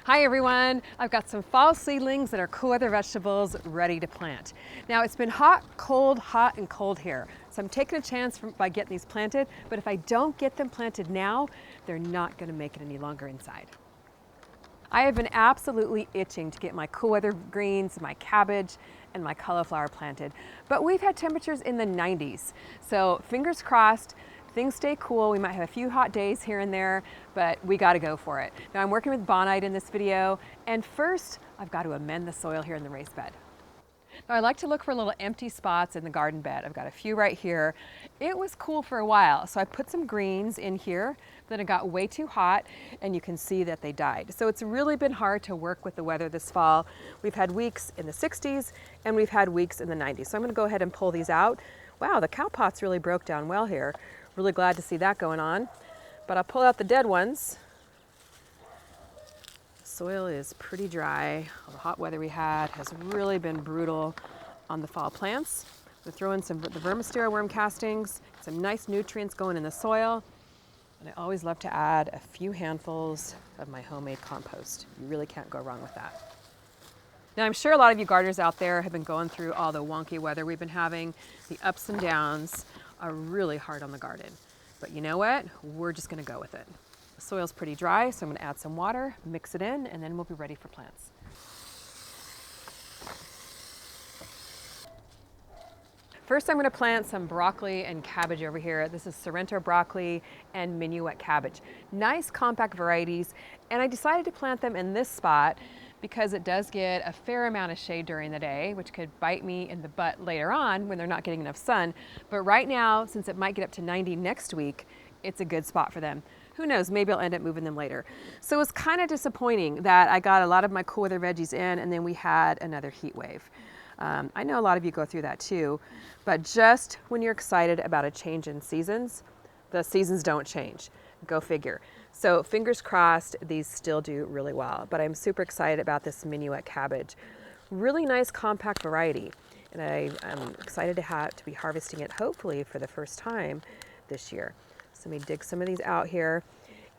Hi everyone, I've got some fall seedlings that are cool weather vegetables ready to plant. Now it's been hot, and cold here. So I'm taking a chance by getting these planted, but if I don't get them planted now, they're not gonna make it any longer inside. I have been absolutely itching to get my cool weather greens, my cabbage, and my cauliflower planted. But we've had temperatures in the 90s. So fingers crossed, things stay cool. We might have a few hot days here and there, but we gotta go for it. Now I'm working with bonite in this video, and first I've got to amend the soil here in the raised bed. Now I like to look for little empty spots in the garden bed. I've got a few right here. It was cool for a while, so I put some greens in here. Then it got way too hot, and you can see that they died. So it's really been hard to work with the weather this fall. We've had weeks in the 60s, and we've had weeks in the 90s. So I'm gonna go ahead and pull these out. Wow, the cow pots really broke down well here. Really glad to see that going on. But I'll pull out the dead ones. Soil is pretty dry. All the hot weather we had has really been brutal on the fall plants. We'll throw in some of the vermistera worm castings, some nice nutrients going in the soil. And I always love to add a few handfuls of my homemade compost. You really can't go wrong with that. Now I'm sure a lot of you gardeners out there have been going through all the wonky weather we've been having. The ups and downs are really hard on the garden. But you know what? We're just gonna go with it. The soil's pretty dry, so I'm gonna add some water, mix it in, and then we'll be ready for plants. First, I'm gonna plant some broccoli and cabbage over here. This is Sorrento broccoli and minuet cabbage. Nice compact varieties, and I decided to plant them in this spot because it does get a fair amount of shade during the day, which could bite me in the butt later on when they're not getting enough sun. But right now, since it might get up to 90 next week, it's a good spot for them. Who knows, maybe I'll end up moving them later. So it was kind of disappointing that I got a lot of my cool weather veggies in and then we had another heat wave. I know a lot of you go through that too, but just when you're excited about a change in seasons, the seasons don't change. Go figure. So fingers crossed, these still do really well, but I'm super excited about this minuet cabbage. Really nice compact variety, and I'm excited to be harvesting it hopefully for the first time this year. So let me dig some of these out here.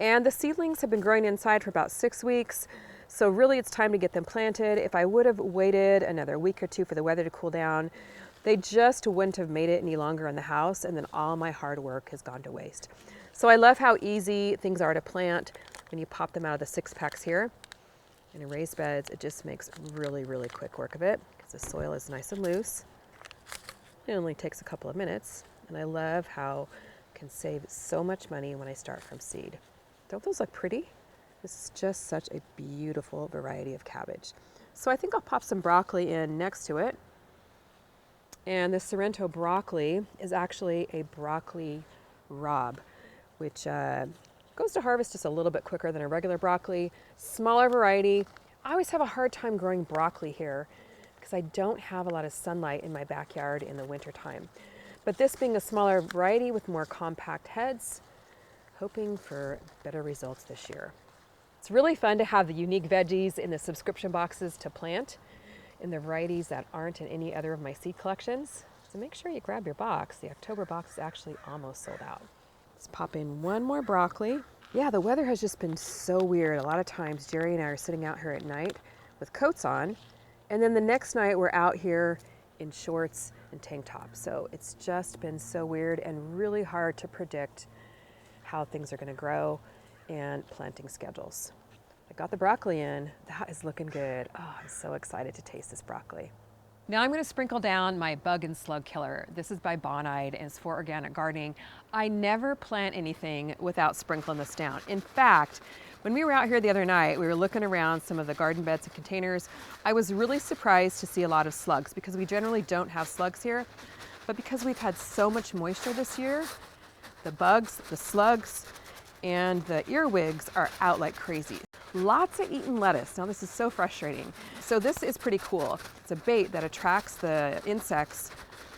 And the seedlings have been growing inside for about 6 weeks, so really it's time to get them planted. If I would have waited another week or two for the weather to cool down, they just wouldn't have made it any longer in the house, and then all my hard work has gone to waste. So I love how easy things are to plant when you pop them out of the 6-packs here. And in raised beds, it just makes really, really quick work of it because the soil is nice and loose. It only takes a couple of minutes. And I love how I can save so much money when I start from seed. Don't those look pretty? This is just such a beautiful variety of cabbage. So I think I'll pop some broccoli in next to it. And the Sorrento broccoli is actually a broccoli rabe, which goes to harvest just a little bit quicker than a regular broccoli. Smaller variety. I always have a hard time growing broccoli here because I don't have a lot of sunlight in my backyard in the winter time. But this being a smaller variety with more compact heads, hoping for better results this year. It's really fun to have the unique veggies in the subscription boxes to plant in the varieties that aren't in any other of my seed collections. So make sure you grab your box. The October box is actually almost sold out. Let's pop in one more broccoli. Yeah, the weather has just been so weird. A lot of times Jerry and I are sitting out here at night with coats on, and then the next night we're out here in shorts and tank tops. So it's just been so weird and really hard to predict how things are gonna grow and planting schedules. I got the broccoli in. That is looking good. Oh, I'm so excited to taste this broccoli. Now I'm going to sprinkle down my bug and slug killer. This is by Bonide and it's for organic gardening. I never plant anything without sprinkling this down. In fact, when we were out here the other night, we were looking around some of the garden beds and containers. I was really surprised to see a lot of slugs because we generally don't have slugs here. But because we've had so much moisture this year, the bugs, the slugs, and the earwigs are out like crazy. Lots of eaten lettuce. Now this is so frustrating. So this is pretty cool. It's a bait that attracts the insects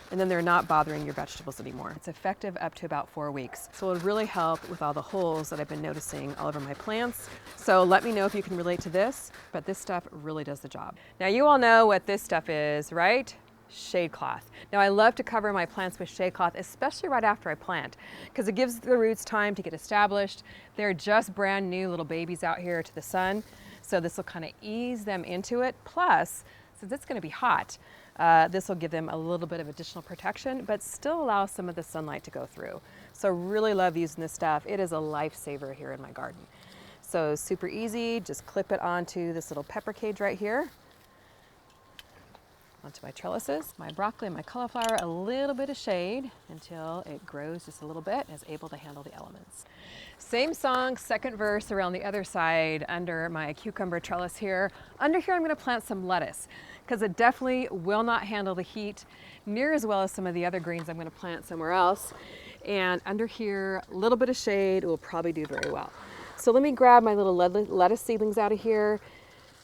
and then they're not bothering your vegetables anymore. It's effective up to about 4 weeks. So it'll really help with all the holes that I've been noticing all over my plants. So let me know if you can relate to this, but this stuff really does the job. Now you all know what this stuff is, right? Shade cloth. Now I love to cover my plants with shade cloth, especially right after I plant, because it gives the roots time to get established. They're just brand new little babies out here to the sun. So this will kind of ease them into it. Plus, since it's going to be hot, this will give them a little bit of additional protection, but still allow some of the sunlight to go through. So really love using this stuff. It is a lifesaver here in my garden. So super easy, just clip it onto this little pepper cage right here, onto my trellises. My broccoli and my cauliflower, a little bit of shade until it grows just a little bit and is able to handle the elements. Same song, second verse around the other side under my cucumber trellis here. Under here I'm going to plant some lettuce because it definitely will not handle the heat near as well as some of the other greens I'm going to plant somewhere else. And under here, a little bit of shade will probably do very well. So let me grab my little lettuce seedlings out of here.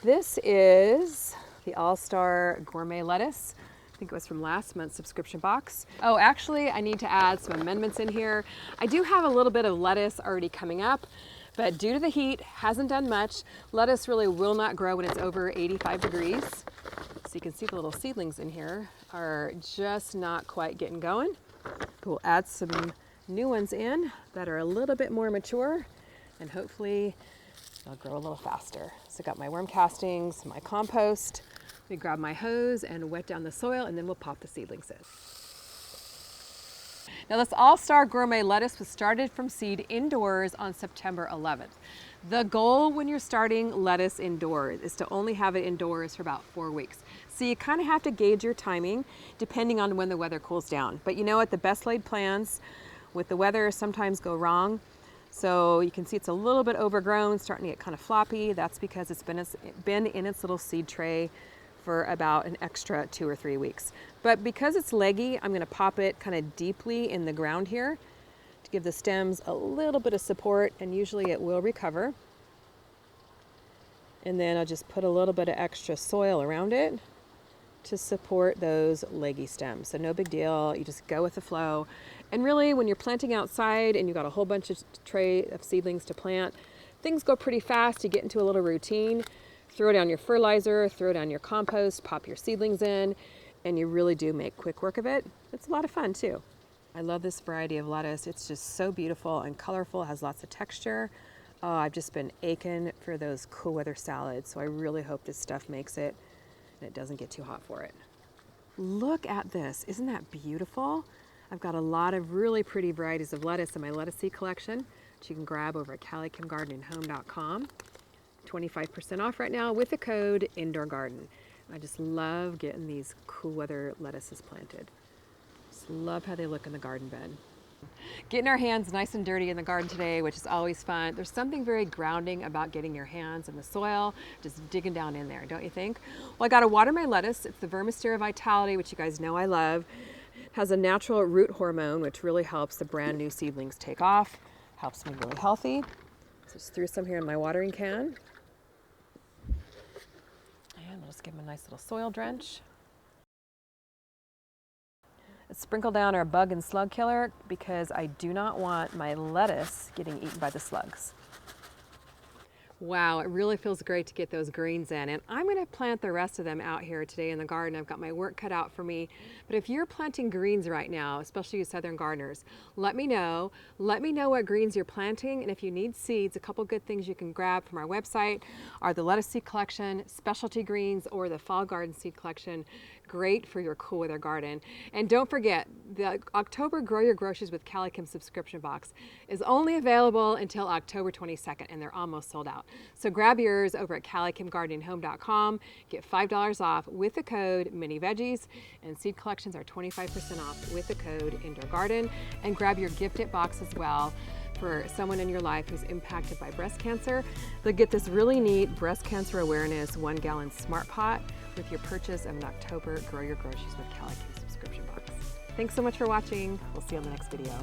This is the All-Star Gourmet lettuce. I think it was from last month's subscription box. Oh, actually, I need to add some amendments in here. I do have a little bit of lettuce already coming up, but due to the heat, hasn't done much. Lettuce really will not grow when it's over 85 degrees. So you can see the little seedlings in here are just not quite getting going. We'll add some new ones in that are a little bit more mature, and hopefully they'll grow a little faster. So I got my worm castings, my compost. We grab my hose and wet down the soil, and then we'll pop the seedlings in. Now this All-Star Gourmet lettuce was started from seed indoors on September 11th. The goal when you're starting lettuce indoors is to only have it indoors for about 4 weeks. So you kind of have to gauge your timing depending on when the weather cools down. But you know what, the best laid plans with the weather sometimes go wrong. So you can see it's a little bit overgrown, starting to get kind of floppy. That's because it's been in its little seed tray for about an extra 2 or 3 weeks. But because it's leggy, I'm gonna pop it kind of deeply in the ground here to give the stems a little bit of support, and usually it will recover. And then I'll just put a little bit of extra soil around it to support those leggy stems. So no big deal, you just go with the flow. And really when you're planting outside and you've got a whole bunch of tray of seedlings to plant, things go pretty fast. You get into a little routine. Throw down your fertilizer, throw down your compost, pop your seedlings in, and you really do make quick work of it. It's a lot of fun too. I love this variety of lettuce. It's just so beautiful and colorful, has lots of texture. Oh, I've just been aching for those cool weather salads, so I really hope this stuff makes it and it doesn't get too hot for it. Look at this, isn't that beautiful? I've got a lot of really pretty varieties of lettuce in my lettuce seed collection, which you can grab over at CaliKimGardenandHome.com. 25% off right now with the code Indoor Garden. I just love getting these cool weather lettuces planted. Just love how they look in the garden bed. Getting our hands nice and dirty in the garden today, which is always fun. There's something very grounding about getting your hands in the soil, just digging down in there, don't you think? Well, I got to water my lettuce. It's the Vermistera Vitality, which you guys know I love. It has a natural root hormone, which really helps the brand new seedlings take off, helps me really healthy. So just threw some here in my watering can. And we'll just give them a nice little soil drench. Let's sprinkle down our bug and slug killer because I do not want my lettuce getting eaten by the slugs. Wow, it really feels great to get those greens in, and I'm going to plant the rest of them out here today in the garden. I've got my work cut out for me, but if you're planting greens right now, especially you southern gardeners, let me know. Let me know what greens you're planting, and if you need seeds, a couple good things you can grab from our website are the lettuce seed collection, specialty greens, or the fall garden seed collection. Great for your cool weather garden. And don't forget, the October Grow Your Groceries with CaliKim subscription box is only available until October 22nd, and they're almost sold out. So grab yours over at CaliKimGardenandHome.com. Get $5 off with the code Veggies, and seed collections are 25% off with the code Indoor Garden. And grab your gift it box as well for someone in your life who's impacted by breast cancer. They'll get this really neat breast cancer awareness 1-gallon smart pot with your purchase of an October Grow Your Groceries with CaliKim subscription box. Thanks so much for watching. We'll see you on the next video.